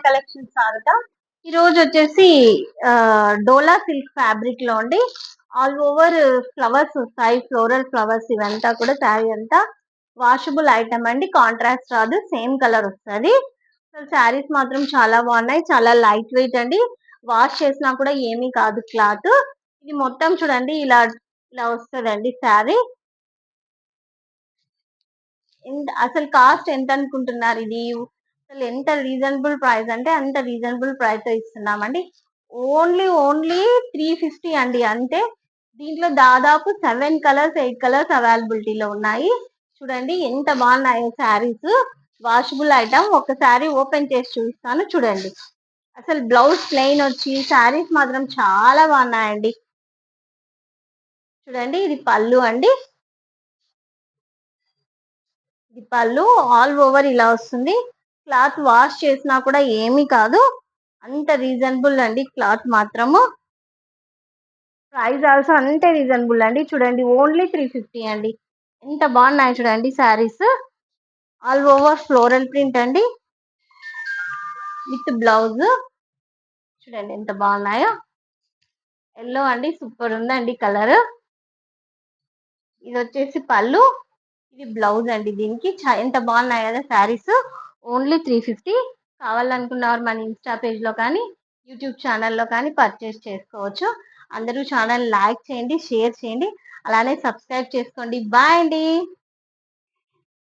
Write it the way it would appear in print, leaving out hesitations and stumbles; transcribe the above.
Collection స్వాగతం. ఈ రోజు వచ్చేసి డోలా సిల్క్ ఫ్యాబ్రిక్ లో అండి ఆల్ ఓవర్ ఫ్లవర్స్ వస్తాయి, ఫ్లోరల్ ఫ్లవర్స్. ఇవంతా కూడా శారీ అంతా వాషబుల్ ఐటమ్ అండి, కాంట్రాస్ట్ రాదు, సేమ్ కలర్ వస్తుంది. శారీస్ మాత్రం చాలా బాగున్నాయి, చాలా లైట్ వెయిట్ అండి. వాష్ చేసినా కూడా ఏమీ కాదు క్లాత్. ఇది మొత్తం చూడండి, ఇలా ఇలా వస్తుందండి శారీ. అసలు కాస్ట్ ఎంత అనుకుంటున్నారు? ఇది అసలు ఎంత రీజనబుల్ ప్రైస్ అంటే అంత రీజనబుల్ ప్రైస్ ఇస్తున్నామండి. ఓన్లీ 350 అండి, అంతే. దీంట్లో దాదాపు 7 కలర్స్ 8 కలర్స్ అవైలబిలిటీలో ఉన్నాయి. చూడండి ఎంత బాగున్నాయో శారీస్. Washable item. ఒక శారీ ఓపెన్ చేసి చూపిస్తాను చూడండి. అసలు బ్లౌజ్ ప్లెయిన్ వచ్చి శారీస్ మాత్రం చాలా బాగున్నాయండి. చూడండి, ఇది పళ్ళు అండి. ఇది పళ్ళు ఆల్ ఓవర్ ఇలా వస్తుంది. క్లాత్ వాష్ చేసినా కూడా ఏమీ కాదు, అంత రీజనబుల్ అండి క్లాత్ మాత్రము. ప్రైస్ ఆల్సో అంతే రీజనబుల్ అండి. చూడండి, ఓన్లీ 350 అండి. ఎంత బాగున్నాయి చూడండి saris. All over floral print అండి, విత్ బ్లౌజ్. చూడండి ఎంత బాగున్నాయో. ఎల్లో అండి, సూపర్ ఉందండి కలర్. ఇది వచ్చేసి పళ్ళు, ఇది బ్లౌజ్ అండి. దీనికి ఎంత బాగున్నాయి కదా శారీస్. ఓన్లీ 350. కావాలనుకున్న వారు మన ఇన్స్టా పేజ్ లో కానీ యూట్యూబ్ ఛానల్లో కానీ పర్చేస్ చేసుకోవచ్చు. అందరూ ఛానల్ లైక్ చేయండి, షేర్ చేయండి, అలానే సబ్స్క్రైబ్ చేసుకోండి. బాయ్ అండి.